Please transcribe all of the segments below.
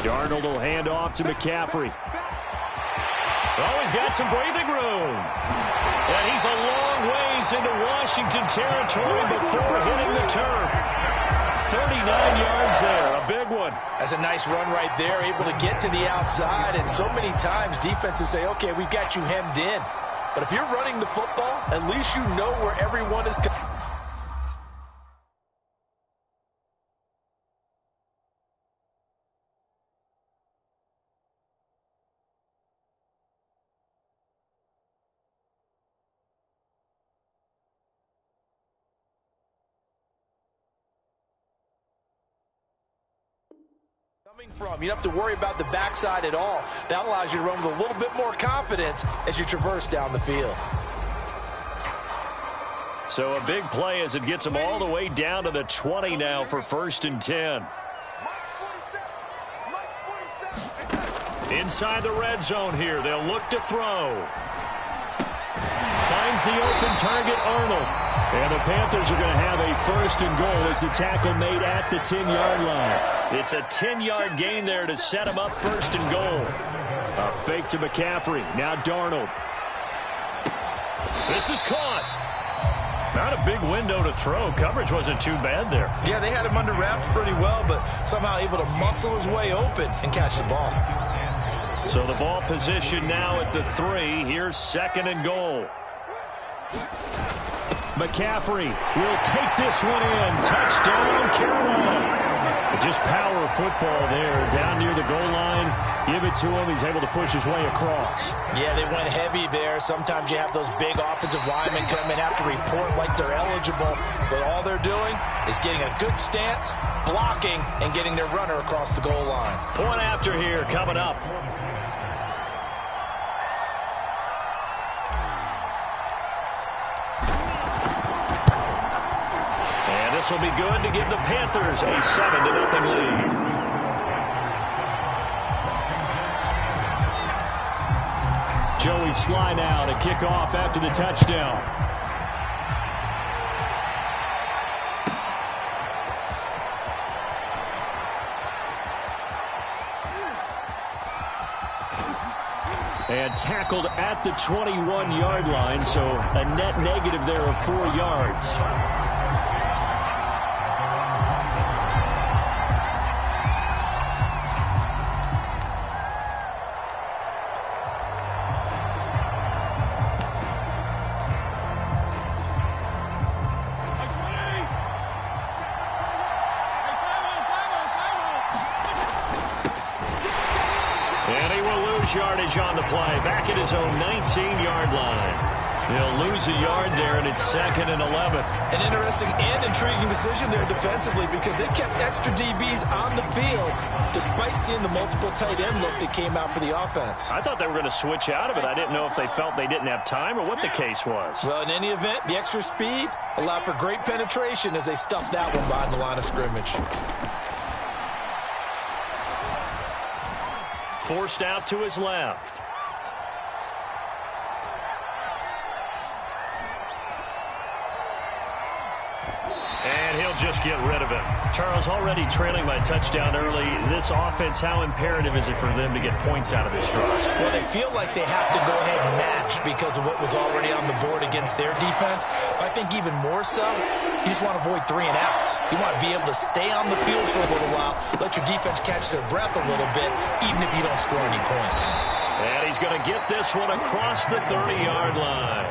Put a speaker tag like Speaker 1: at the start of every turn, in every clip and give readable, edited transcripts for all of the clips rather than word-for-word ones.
Speaker 1: Darnold will hand off to McCaffrey. Oh, he's got some breathing room. And he's a long ways into Washington territory before hitting the turf. 39 yards there, a big one.
Speaker 2: That's a nice run right there, able to get to the outside. And so many times defenses say, okay, we've got you hemmed in. But if you're running the football, at least you know where everyone is coming. From. You don't have to worry about the backside at all. That allows you to run with a little bit more confidence as you traverse down the field.
Speaker 1: So a big play as it gets them all the way down to the 20 now for 1st and 10. Inside the red zone here. They'll look to throw. Finds the open target, Arnold. And the Panthers are going to have a 1st and goal as the tackle made at the 10-yard line. It's a 10-yard gain there to set him up 1st and goal. A fake to McCaffrey. Now Darnold. This is caught. Not a big window to throw. Coverage wasn't too bad there.
Speaker 2: Yeah, they had him under wraps pretty well, but somehow able to muscle his way open and catch the ball.
Speaker 1: So the ball position now at the 3. Here's 2nd and goal. McCaffrey will take this one in. Touchdown, Carolina. Just power football there down near the goal line. Give it to him. He's able to push his way across.
Speaker 2: Yeah, they went heavy there. Sometimes you have those big offensive linemen come in, have to report like they're eligible. But all they're doing is getting a good stance, blocking, and getting their runner across the goal line.
Speaker 1: Point after here coming up. This will be good to give the Panthers a 7-0 lead. Joey Sly now to kick off after the touchdown. And tackled at the 21-yard line, so a net negative there of 4 yards. Yardage on the play, back at his own 19-yard line. They'll lose a yard there, and it's 2nd and 11.
Speaker 2: An interesting and intriguing decision there defensively because they kept extra DBs on the field despite seeing the multiple tight end look that came out for the offense.
Speaker 1: I thought they were going to switch out of it. I didn't know if they felt they didn't have time or what the case was.
Speaker 2: Well, in any event, the extra speed allowed for great penetration as they stuffed that one behind the line of scrimmage.
Speaker 1: Forced out to his left. And he'll just get rid of it. Charles, already trailing by touchdown early. This offense, how imperative is it for them to get points out of this drive?
Speaker 2: Well, they feel like they have to go ahead and match because of what was already on the board against their defense. But I think even more so, you just want to avoid 3 and outs. You want to be able to stay on the field for a little while, let your defense catch their breath a little bit, even if you don't score any points.
Speaker 1: And he's going to get this one across the 30-yard line.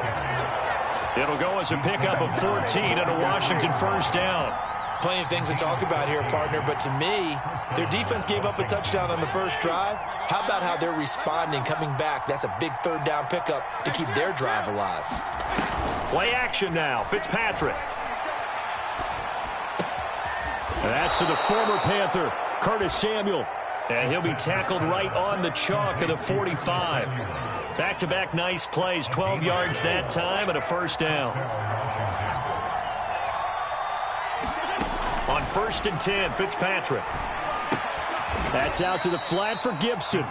Speaker 1: It'll go as a pickup of 14 and a Washington 1st down.
Speaker 2: Plenty of things to talk about here, partner, but to me, their defense gave up a touchdown on the first drive. How about how they're responding, coming back? That's a big 3rd down pickup to keep their drive alive.
Speaker 1: Play action now. Fitzpatrick. And that's to the former Panther, Curtis Samuel. And he'll be tackled right on the chalk of the 45. Back-to-back nice plays, 12 yards that time and a 1st down. On 1st and 10, Fitzpatrick. That's out to the flat for Gibson.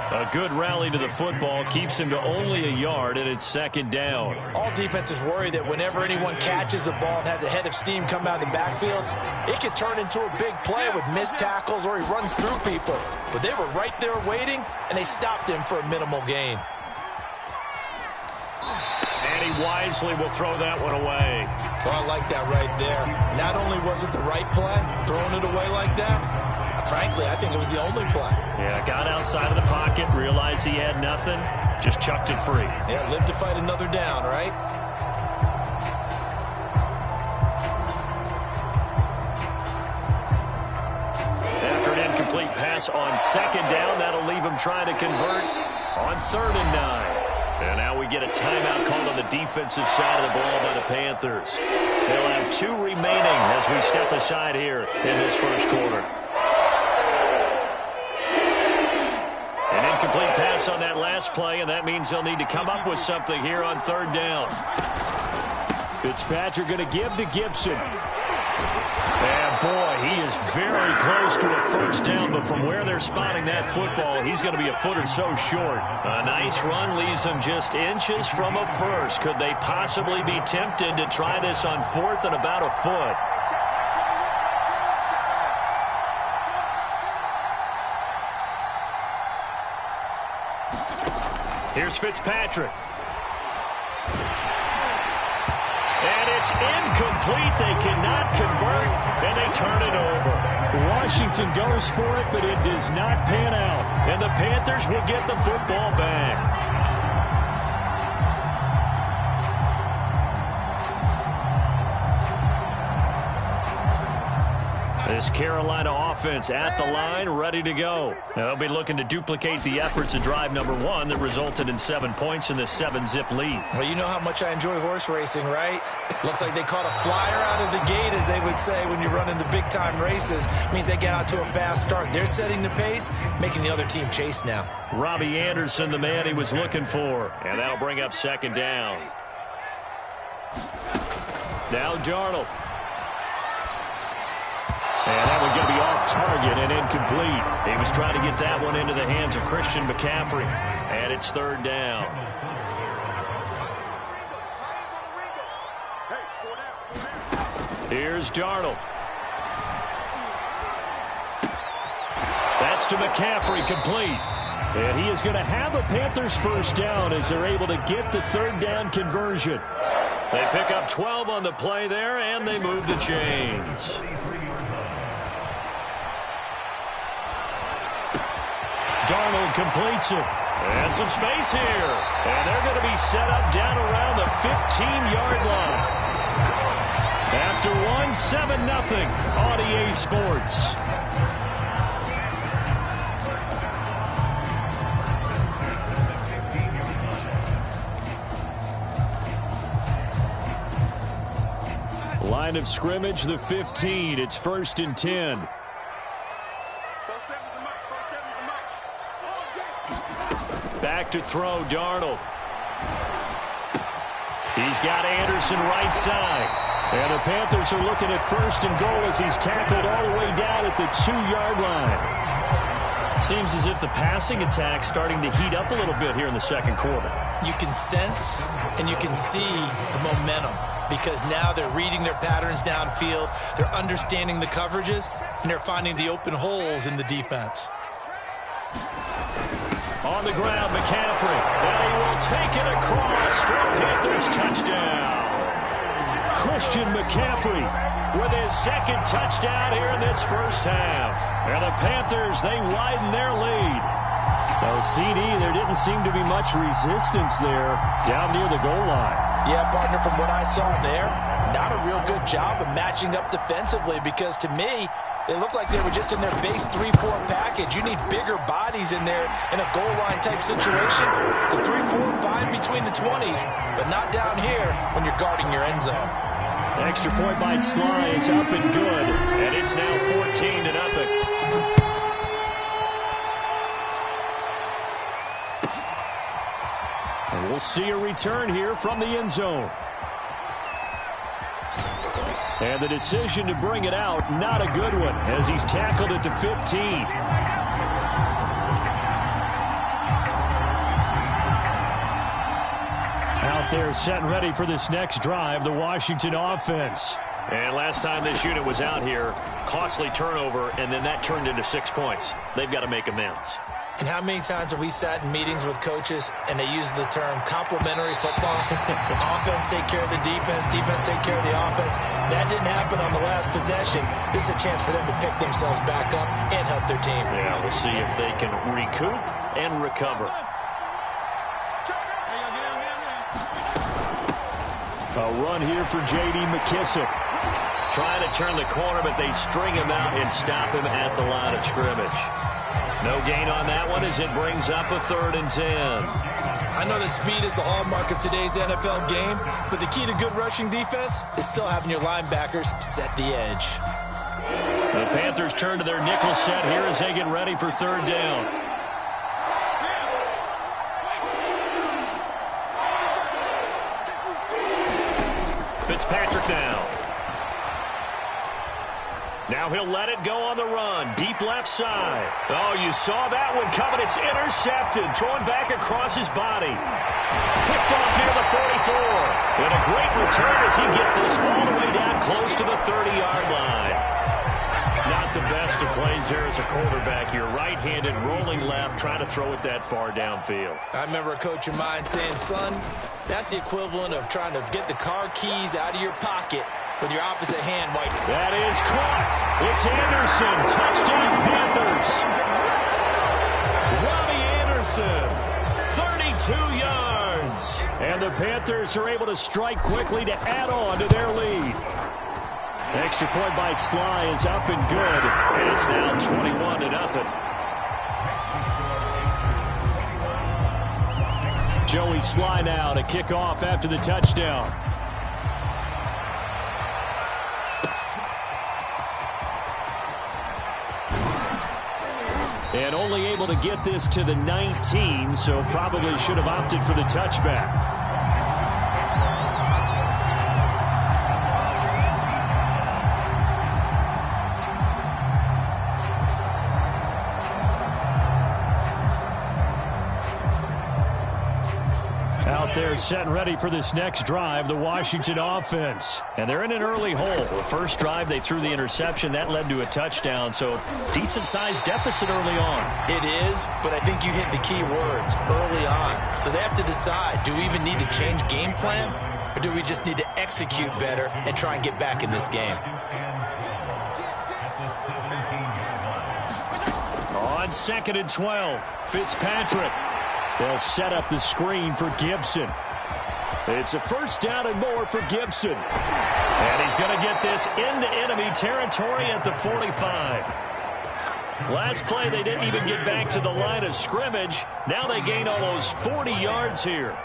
Speaker 1: A good rally to the football keeps him to only a yard, and it's second down.
Speaker 2: All defenses worry that whenever anyone catches the ball and has a head of steam come out of the backfield, it can turn into a big play with missed tackles or he runs through people. But they were right there waiting, and they stopped him for a minimal gain.
Speaker 1: And he wisely will throw that one away.
Speaker 2: Oh, I like that right there. Not only was it the right play, throwing it away like that, frankly, I think it was the only play.
Speaker 1: Yeah, got outside of the pocket, realized he had nothing, just chucked it free.
Speaker 2: Yeah, live to fight another down, right?
Speaker 1: After an incomplete pass on second down, that'll leave him trying to convert on 3rd and 9. And now we get a timeout called on the defensive side of the ball by the Panthers. They'll have 2 remaining as we step aside here in this first quarter. An incomplete pass on that last play, and that means they'll need to come up with something here on 3rd down. Fitzpatrick going to give to Gibson. And boy, he is very close to a first down, but from where they're spotting that football, he's going to be a foot or so short. A nice run leaves him just inches from a first. Could they possibly be tempted to try this on 4th and about a foot? Here's Fitzpatrick. And it's incomplete. They cannot convert, and they turn it over. Washington goes for it, but it does not pan out. And the Panthers will get the football back. This Carolina offense at the line, ready to go. They'll be looking to duplicate the efforts of drive number 1 that resulted in 7 points in this 7-zip lead.
Speaker 2: Well, you know how much I enjoy horse racing, right? Looks like they caught a flyer out of the gate, as they would say when you're running the big-time races. Means they get out to a fast start. They're setting the pace, making the other team chase now.
Speaker 1: Robbie Anderson, the man he was looking for. And that'll bring up second down. Now Darnold. And that one going to be off target and incomplete. He was trying to get that one into the hands of Christian McCaffrey. And it's 3rd down. Here's Darnold. That's to McCaffrey, complete. And he is going to have a Panthers first down as they're able to get the 3rd down conversion. They pick up 12 on the play there, and they move the chains. Darnold completes it. And some space here. And they're going to be set up down around the 15-yard line. After one, 7-0 on EA Sports. Line of scrimmage, the 15. It's 1st and 10. Back to throw, Darnold. He's got Anderson right side. And the Panthers are looking at 1st and goal as he's tackled all the way down at the 2-yard line. Seems as if the passing attack's starting to heat up a little bit here in the second quarter.
Speaker 2: You can sense and you can see the momentum, because now they're reading their patterns downfield, they're understanding the coverages, and they're finding the open holes in the defense.
Speaker 1: On the ground, McCaffrey. And he will take it across for a Panthers touchdown. Christian McCaffrey with his 2nd touchdown here in this first half. And the Panthers, they widen their lead. Oh, CD, there didn't seem to be much resistance there down near the goal line.
Speaker 2: Yeah, partner, from what I saw there, not a real good job of matching up defensively, because to me, they looked like they were just in their base 3-4 package. You need bigger bodies in there in a goal line type situation. The 3-4, fine between the 20s, but not down here when you're guarding your end zone.
Speaker 1: Extra point by Sly is up and good, and it's now 14-0. And we'll see a return here from the end zone. And the decision to bring it out, not a good one, as he's tackled at the 15. Out there set and ready for this next drive, the Washington offense. And last time this unit was out here, costly turnover, and then that turned into 6 points. They've got to make amends.
Speaker 2: And how many times have we sat in meetings with coaches and they use the term complementary football? Offense take care of the defense, defense take care of the offense. That didn't happen on the last possession. This is a chance for them to pick themselves back up and help their team.
Speaker 1: Yeah, we'll see if they can recoup and recover. A run here for J.D. McKissick. Trying to turn the corner, but they string him out and stop him at the line of scrimmage. No gain on that one as it brings up a 3rd and 10.
Speaker 2: I know that speed is the hallmark of today's NFL game, but the key to good rushing defense is still having your linebackers set the edge.
Speaker 1: The Panthers turn to their nickel set here as they get ready for 3rd down. Fitzpatrick now. Now he'll let it go on the run. Deep left side. Oh, you saw that one coming. It's intercepted. Thrown back across his body. Picked off near the 44. And a great return as he gets this all the way down close to the 30-yard line. Not the best of plays there as a quarterback. You're right-handed, rolling left, trying to throw it that far downfield.
Speaker 2: I remember a coach of mine saying, son, that's the equivalent of trying to get the car keys out of your pocket with your opposite hand white.
Speaker 1: That is caught. It's Anderson. Touchdown, Panthers. Robbie Anderson, 32 yards. And the Panthers are able to strike quickly to add on to their lead. Extra point by Sly is up and good. And it's now 21-0. Joey Sly now to kick off after the touchdown. And only able to get this to the 19, so probably should have opted for the touchback. Out there set and ready for this next drive, the Washington offense. And they're in an early hole. The first drive, they threw the interception. That led to a touchdown, so decent-sized deficit early on.
Speaker 2: It is, but I think you hit the key words, early on. So they have to decide, do we even need to change game plan, or do we just need to execute better and try and get back in this game?
Speaker 1: On 2nd and 12, Fitzpatrick. They'll set up the screen for Gibson. It's a 1st down and more for Gibson. And he's going to get this into enemy territory at the 45. Last play, they didn't even get back to the line of scrimmage. Now they gain almost 40 yards here.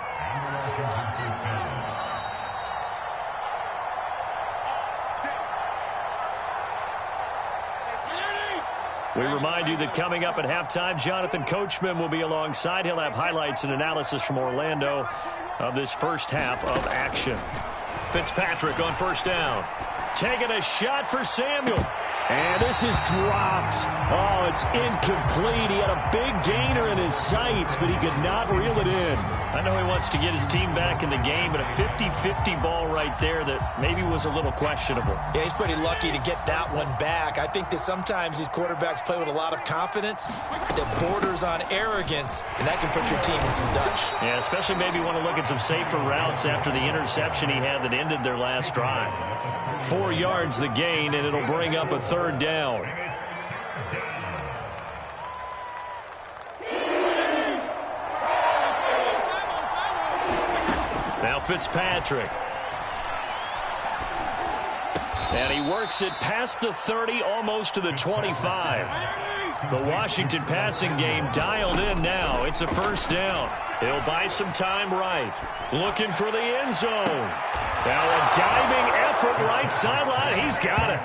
Speaker 1: We remind you that coming up at halftime, Jonathan Coachman will be alongside. He'll have highlights and analysis from Orlando of this first half of action. Fitzpatrick on 1st down. Taking a shot for Samuel. And this is dropped. Oh, it's incomplete. He had a big gainer in his sights, but he could not reel it in. I know he wants to get his team back in the game, but a 50-50 ball right there that maybe was a little questionable.
Speaker 2: Yeah, he's pretty lucky to get that one back. I think that sometimes these quarterbacks play with a lot of confidence that borders on arrogance, and that can put your team in some Dutch.
Speaker 1: Yeah, especially maybe want to look at some safer routes after the interception he had that ended their last drive. 4 yards the gain, and it'll bring up a 3rd down. Now Fitzpatrick. And he works it past the 30, almost to the 25. The Washington passing game dialed in now. It's a 1st down. He'll buy some time right. Looking for the end zone. Now a diving effort right sideline. He's got it.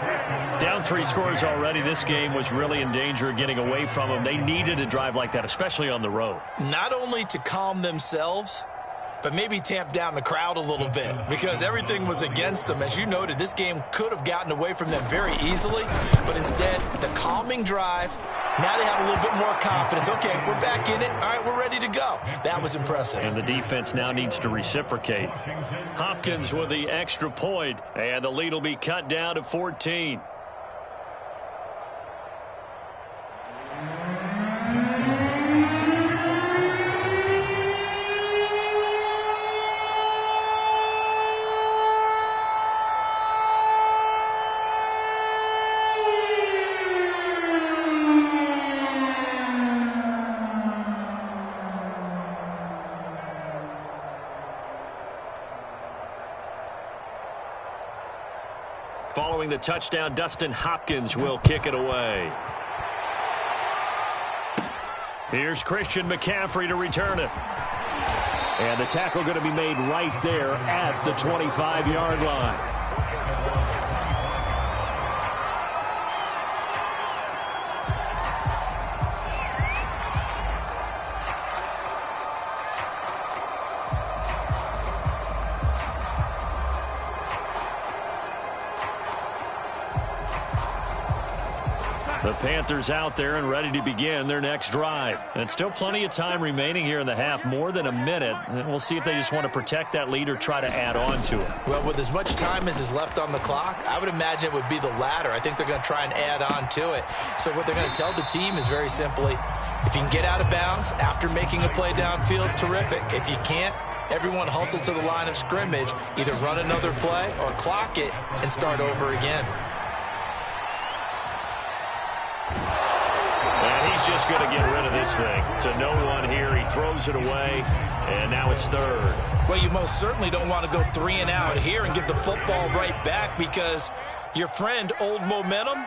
Speaker 1: Down 3 scores already. This game was really in danger of getting away from them. They needed a drive like that, especially on the road.
Speaker 2: Not only to calm themselves, but maybe tamp down the crowd a little bit because everything was against them. As you noted, this game could have gotten away from them very easily, but instead, the calming drive Now they have a little bit more confidence. Okay, we're back in it. All right, we're ready to go. That was impressive.
Speaker 1: And the defense now needs to reciprocate. Hopkins with the extra point, and the lead will be cut down to 14. Following the touchdown, Dustin Hopkins will kick it away. Here's Christian McCaffrey to return it. And the tackle going to be made right there at the 25-yard line. The Panthers out there and ready to begin their next drive. And still plenty of time remaining here in the half, more than a minute. And we'll see if they just want to protect that lead or try to add on to it.
Speaker 2: Well, with as much time as is left on the clock, I would imagine it would be the latter. I think they're going to try and add on to it. So what they're going to tell the team is very simply, if you can get out of bounds after making a play downfield, terrific. If you can't, everyone hustle to the line of scrimmage, either run another play or clock it and start over again.
Speaker 1: Just going to get rid of this thing. To no one here. He throws it away, and now it's third.
Speaker 2: Well, you most certainly don't want to go 3 and out here and give the football right back, because your friend, Old Momentum,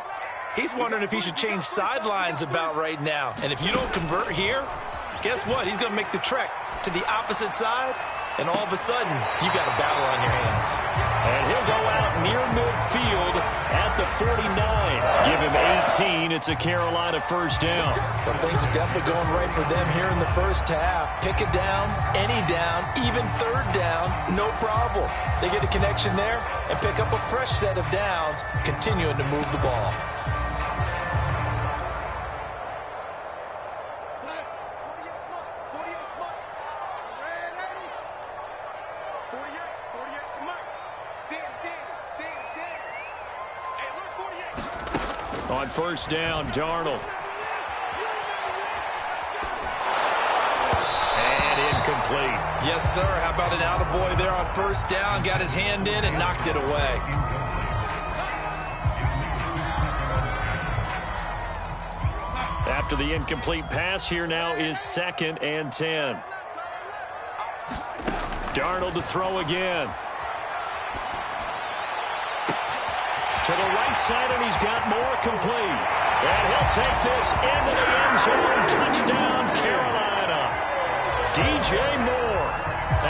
Speaker 2: he's wondering if he should change sidelines about right now. And if you don't convert here, guess what? He's going to make the trek to the opposite side, and all of a sudden, you got a battle on your hands.
Speaker 1: And he'll go out near midfield at the 49. Give him 18. It's a Carolina first down.
Speaker 2: Well, things are definitely going right for them here in the first half. Pick it down, any down, even third down, no problem. They get a connection there and pick up a fresh set of downs, continuing to move the ball.
Speaker 1: On first down, Darnold. And incomplete.
Speaker 2: Yes, sir. How about an attaboy there on first down? Got his hand in and knocked it away.
Speaker 1: After the incomplete pass, here now is 2nd and 10. Darnold to throw again. To the right side, and he's got more complete. And he'll take this into the end zone. Touchdown, Carolina. DJ Moore,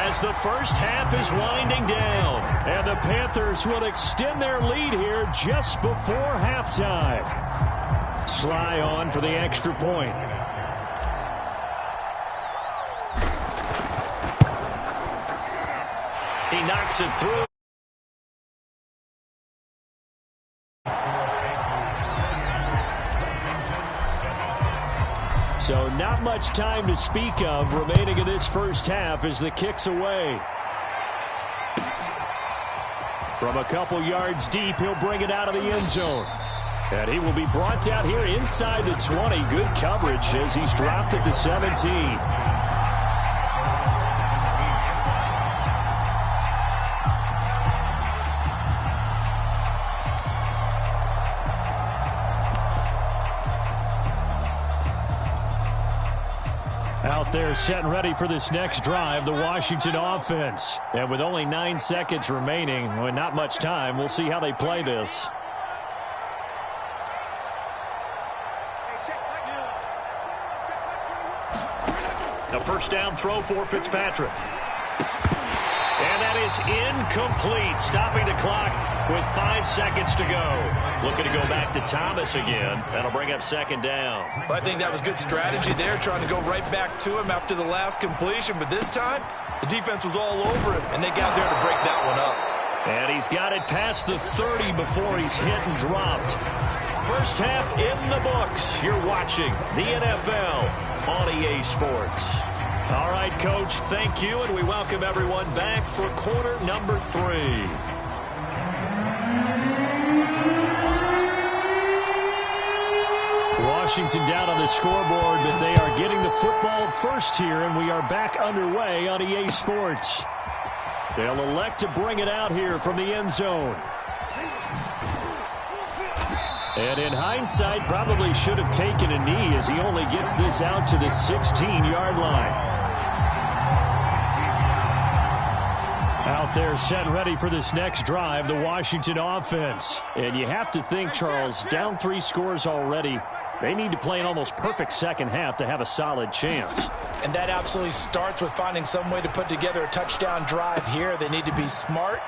Speaker 1: as the first half is winding down. And the Panthers will extend their lead here just before halftime. Sly on for the extra point. He knocks it through. So not much time to speak of remaining in this first half as the kick's away. From a couple yards deep, he'll bring it out of the end zone. And he will be brought down here inside the 20. Good coverage as he's dropped at the 17. Out there set and ready for this next drive, the Washington offense. And with only 9 seconds remaining, well, not much time, we'll see how they play this. A first down throw for Fitzpatrick. And that is incomplete, stopping the clock with 5 seconds to go. Looking to go back to Thomas again. That'll bring up 2nd down.
Speaker 2: Well, I think that was good strategy there, trying to go right back to him after the last completion. But this time, the defense was all over him, and they got there to break that one up.
Speaker 1: And he's got it past the 30 before he's hit and dropped. First half in the books. You're watching the NFL on EA Sports. All right, Coach, thank you, and we welcome everyone back for quarter number 3. Washington down on the scoreboard, but they are getting the football first here, and we are back underway on EA Sports. They'll elect to bring it out here from the end zone. And in hindsight, probably should have taken a knee as he only gets this out to the 16-yard line. Out there set and ready for this next drive, the Washington offense. And you have to think, Charles, down 3 scores already. They need to play an almost perfect second half to have a solid chance.
Speaker 2: And that absolutely starts with finding some way to put together a touchdown drive here. They need to be smart,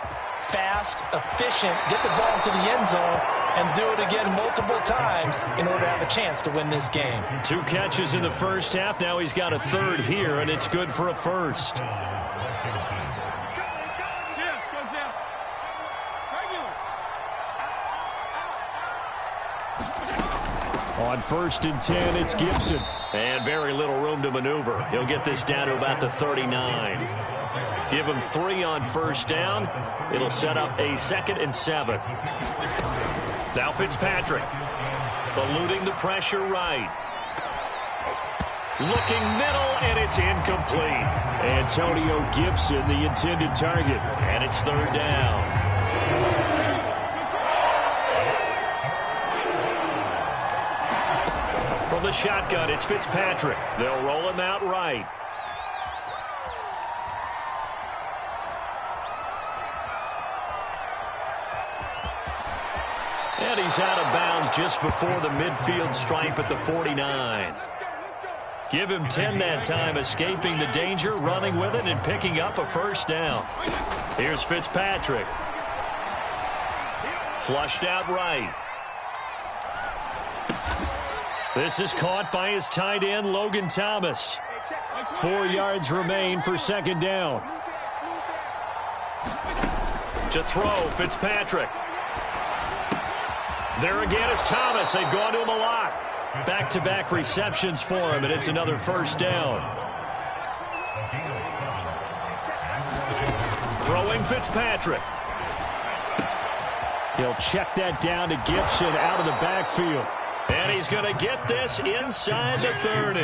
Speaker 2: fast, efficient, get the ball into the end zone, and do it again multiple times in order to have a chance to win this game.
Speaker 1: 2 catches in the first half. Now he's got a third here, and it's good for a first. On 1st and 10, it's Gibson. And very little room to maneuver. He'll get this down to about the 39. Give him 3 on 1st down. It'll set up a 2nd and 7. Now Fitzpatrick. Eluding the pressure right. Looking middle, and it's incomplete. Antonio Gibson, the intended target. And it's 3rd down. From the shotgun, it's Fitzpatrick. They'll roll him out right. And he's out of bounds just before the midfield stripe at the 49. Give him 10 that time, escaping the danger, running with it, and picking up a 1st down. Here's Fitzpatrick. Flushed out right. This is caught by his tight end, Logan Thomas. 4 yards remain for 2nd down. To throw, Fitzpatrick. There again is Thomas. They've gone to him a lot. Back-to-back receptions for him, and it's another 1st down. Throwing Fitzpatrick. He'll check that down to Gibson out of the backfield. And he's going to get this inside the 30.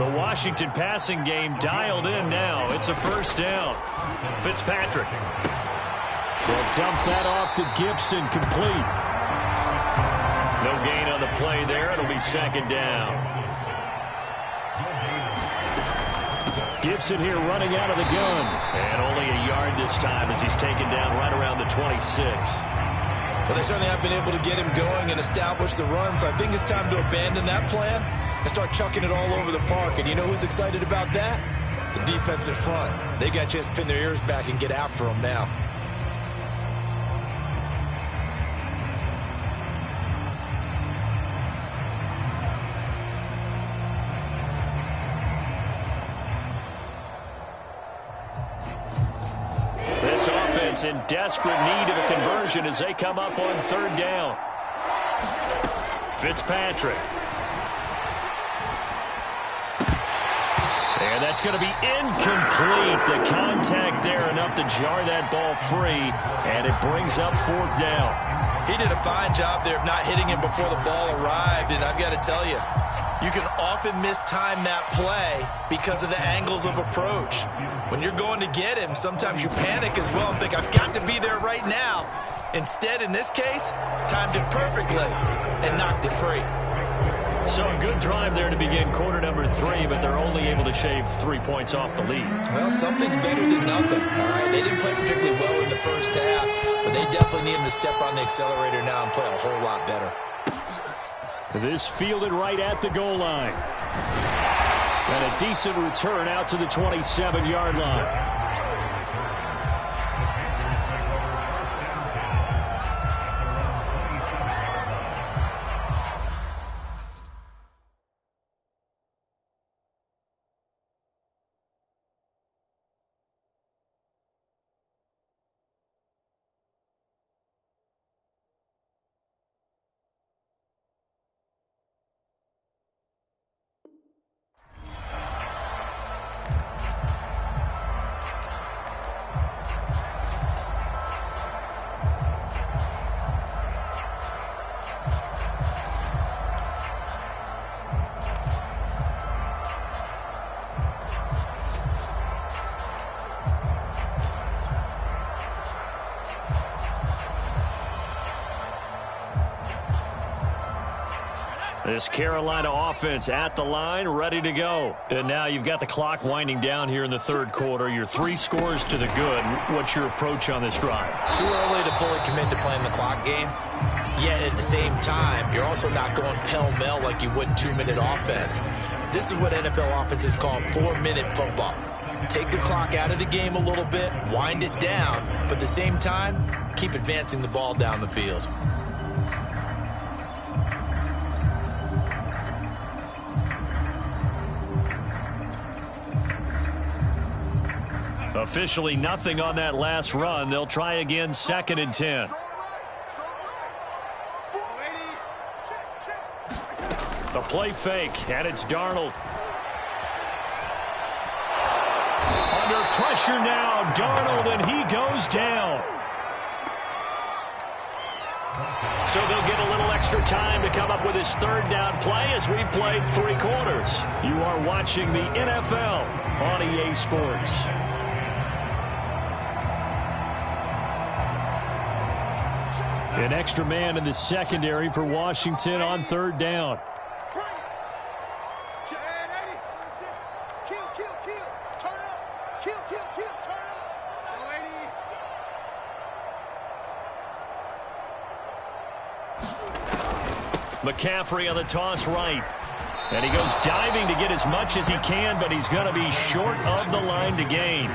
Speaker 1: The Washington passing game dialed in now. It's a 1st down. Fitzpatrick. They'll dump that off to Gibson, complete. No gain on the play there. It'll be 2nd down. Gibson here running out of the gun. And only a yard this time as he's taken down right around the 26.
Speaker 2: Well, they certainly have been able to get him going and establish the run, so I think it's time to abandon that plan and start chucking it all over the park. And you know who's excited about that? The defensive front. They got to just pin their ears back and get after him now.
Speaker 1: In desperate need of a conversion as they come up on 3rd down. Fitzpatrick. And that's going to be incomplete. The contact there enough to jar that ball free, and it brings up 4th down.
Speaker 2: He did a fine job there of not hitting him before the ball arrived, and I've got to tell you, you can often mistime that play because of the angles of approach. When you're going to get him, sometimes you panic as well and think, I've got to be there right now. Instead, in this case, timed it perfectly and knocked it free.
Speaker 1: So a good drive there to begin quarter number 3, but they're only able to shave 3 points off the lead.
Speaker 2: Well, something's better than nothing. All right, they didn't play particularly well in the first half, but they definitely need him to step on the accelerator now and play a whole lot better.
Speaker 1: This fielded right at the goal line. And a decent return out to the 27-yard line. This Carolina offense at the line, ready to go. And now you've got the clock winding down here in the third quarter. You're 3 scores to the good. What's your approach on this drive?
Speaker 2: Too early to fully commit to playing the clock game. Yet at the same time, you're also not going pell-mell like you would in 2-minute offense. This is what NFL offenses call 4-minute football. Take the clock out of the game a little bit, wind it down, but at the same time, keep advancing the ball down the field.
Speaker 1: Officially nothing on that last run. They'll try again, 2nd and 10. The play fake, and it's Darnold. Under pressure now, Darnold, and he goes down. So they'll get a little extra time to come up with his 3rd down play as we've played 3 quarters. You are watching the NFL on EA Sports. An extra man in the secondary for Washington on 3rd down. McCaffrey on the toss right. And he goes diving to get as much as he can, but he's going to be short of the line to gain.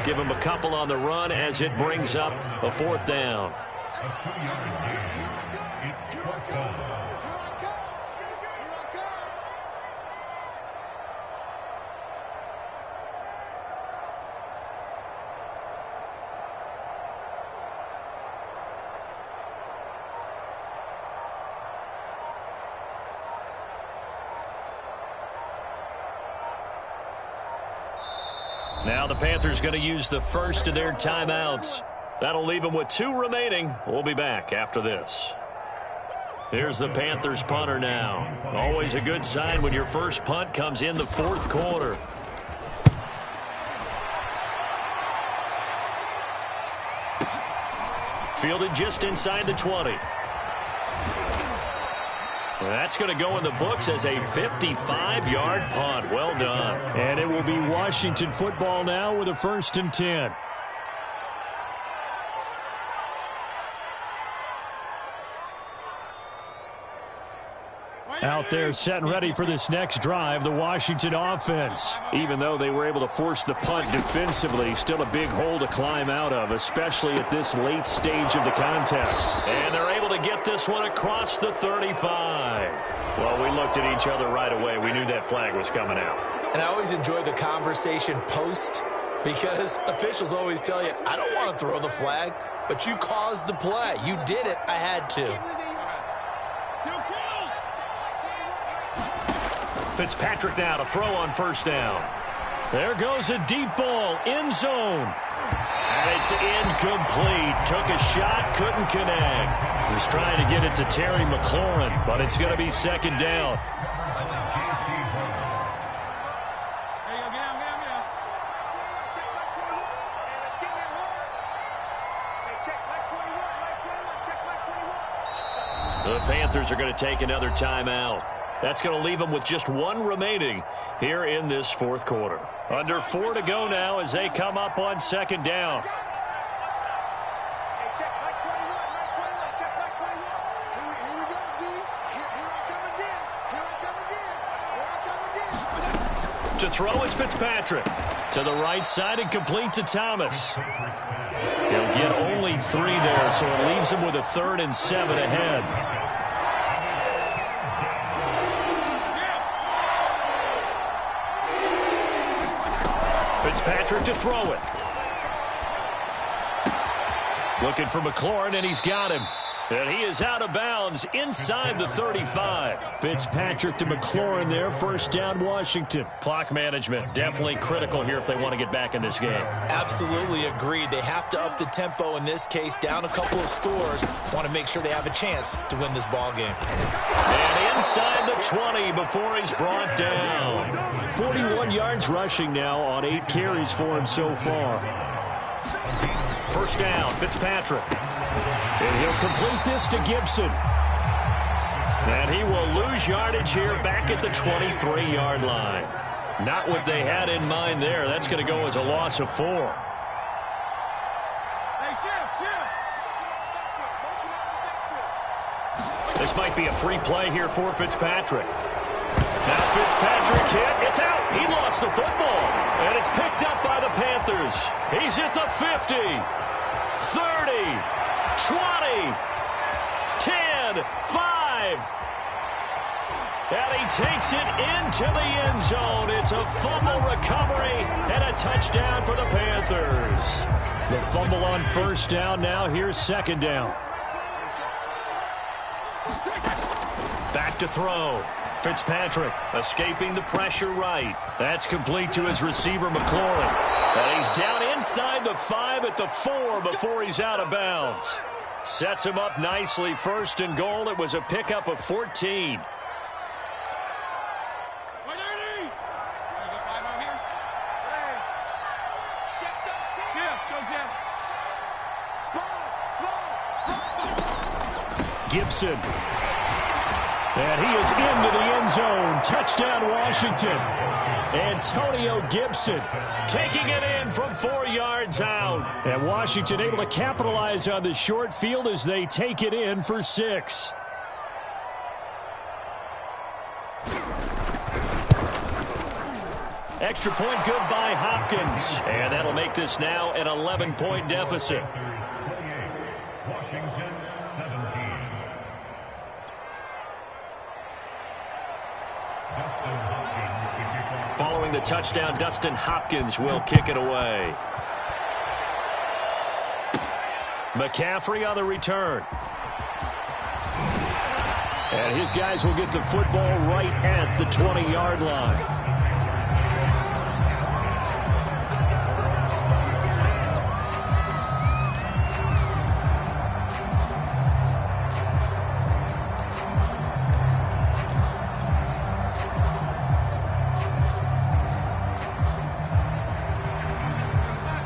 Speaker 1: Give him a couple on the run as it brings up a 4th down. Now the Panthers going to use the first of their timeouts. That'll leave them with 2 remaining. We'll be back after this. Here's the Panthers punter now. Always a good sign when your first punt comes in the 4th quarter. Fielded just inside the 20. That's going to go in the books as a 55-yard punt. Well done.
Speaker 3: And it will be Washington football now with a 1st and 10. Out there set and ready for this next drive, the Washington offense.
Speaker 1: Even though they were able to force the punt defensively, still a big hole to climb out of, especially at this late stage of the contest. And they're able to get this one across the 35. Well, we looked at each other right away. We knew that flag was coming out.
Speaker 2: And I always enjoy the conversation post because officials always tell you, I don't want to throw the flag, but you caused the play. You did it. I had to.
Speaker 1: Fitzpatrick now to throw on 1st down.
Speaker 3: There goes a deep ball, end zone.
Speaker 1: And it's incomplete. Took a shot, couldn't connect. Was trying to get it to Terry McLaurin, but it's going to be 2nd down. The Panthers are going to take another timeout. That's going to leave them with just 1 remaining here in this 4th quarter. Under 4 to go now as they come up on 2nd down. To throw is Fitzpatrick. To the right side and complete to Thomas. He'll get only 3 there, so it leaves him with a 3rd and 7 ahead. Fitzpatrick to throw it. Looking for McLaurin, and he's got him. And he is out of bounds inside the 35.
Speaker 3: Fitzpatrick to McLaurin there. 1st down, Washington.
Speaker 1: Clock management definitely critical here if they want to get back in this game.
Speaker 2: Absolutely agreed. They have to up the tempo in this case, down a couple of scores. Want to make sure they have a chance to win this ball game.
Speaker 1: And inside the 20 before he's brought down.
Speaker 3: 41 yards rushing now on 8 carries for him so far.
Speaker 1: 1st down, Fitzpatrick.
Speaker 3: And he'll complete this to Gibson.
Speaker 1: And he will lose yardage here back at the 23-yard line. Not what they had in mind there. That's going to go as a loss of 4. This might be a free play here for Fitzpatrick. Now Fitzpatrick hit. It's out. He lost the football. And it's picked up by the Panthers. He's at the 50, 30, 20, 10, 5. And he takes it into the end zone. It's a fumble recovery and a touchdown for the Panthers.
Speaker 3: The fumble on first down. Now here's second down.
Speaker 1: Back to throw. Fitzpatrick escaping the pressure right. That's complete to his receiver, McLaurin. And he's down inside the 5 at the 4 before he's out of bounds. Sets him up nicely. First and goal. It was a pickup of 14.
Speaker 3: Gibson. And he is into the end zone. Touchdown, Washington. Antonio Gibson
Speaker 1: Taking it in from 4 yards out.
Speaker 3: And Washington able to capitalize on the short field as they take it in for 6.
Speaker 1: Extra point good by Hopkins. And that'll make this now an 11-point deficit. Following the touchdown, Dustin Hopkins will kick it away. McCaffrey on the return.
Speaker 3: And his guys will get the football right at the 20-yard line.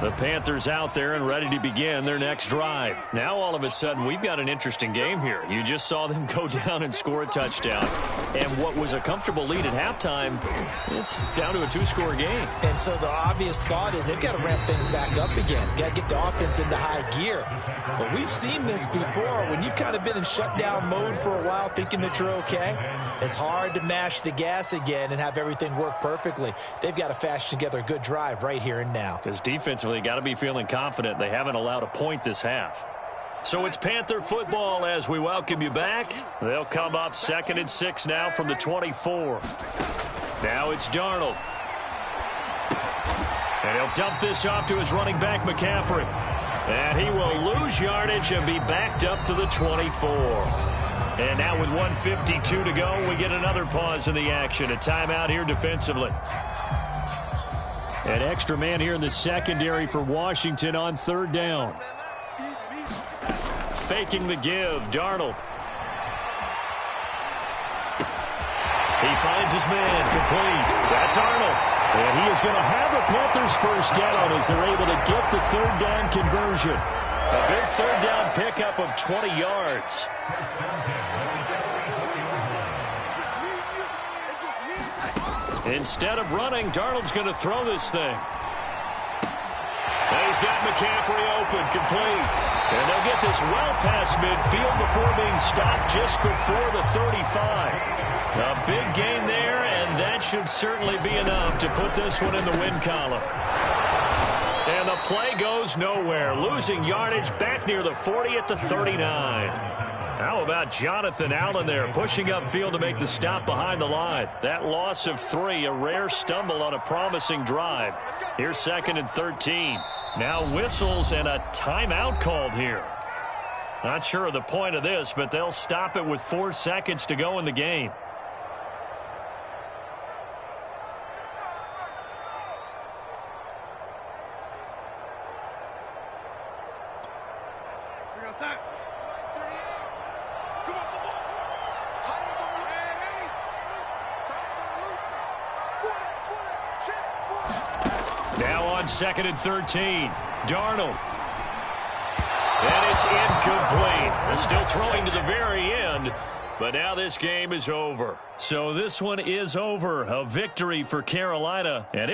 Speaker 1: The Panthers out there and ready to begin their next drive. Now all of a sudden we've got an interesting game here. You just saw them go down and score a touchdown. And what was a comfortable lead at halftime, it's down to a 2-score game.
Speaker 2: And so the obvious thought is they've got to ramp things back up again. Got to get the offense into high gear. But we've seen this before. When you've kind of been in shutdown mode for a while thinking that you're okay, it's hard to mash the gas again and have everything work perfectly. They've got to fashion together a good drive right here and now.
Speaker 1: Because defensively, got to be feeling confident. They haven't allowed a point this half. So it's Panther football as we welcome you back. They'll come up 2nd and 6 now from the 24. Now it's Darnold. And he'll dump this off to his running back, McCaffrey. And he will lose yardage and be backed up to the 24. And now with 1:52 to go, we get another pause in the action. A timeout here defensively.
Speaker 3: An extra man here in the secondary for Washington on 3rd down.
Speaker 1: Faking the give, Darnold. He finds his man, complete. That's Arnold.
Speaker 3: And he is going to have the Panthers first down as they're able to get the 3rd down conversion.
Speaker 1: A big 3rd down pickup of 20 yards. Instead of running, Darnold's going to throw this thing. And he's got McCaffrey open, complete. And they'll get this well past midfield before being stopped just before the 35. A big gain there, and that should certainly be enough to put this one in the win column. And the play goes nowhere, losing yardage back near the 40 at the 39. How about Jonathan Allen there, pushing upfield to make the stop behind the line. That loss of 3, a rare stumble on a promising drive. Here's 2nd and 13. Now whistles and a timeout called here. Not sure of the point of this, but they'll stop it with 4 seconds to go in the game. Now on 2nd and 13, Darnold. And it's incomplete. Still throwing to the very end. But now this game is over.
Speaker 3: So this one is over. A victory for Carolina. And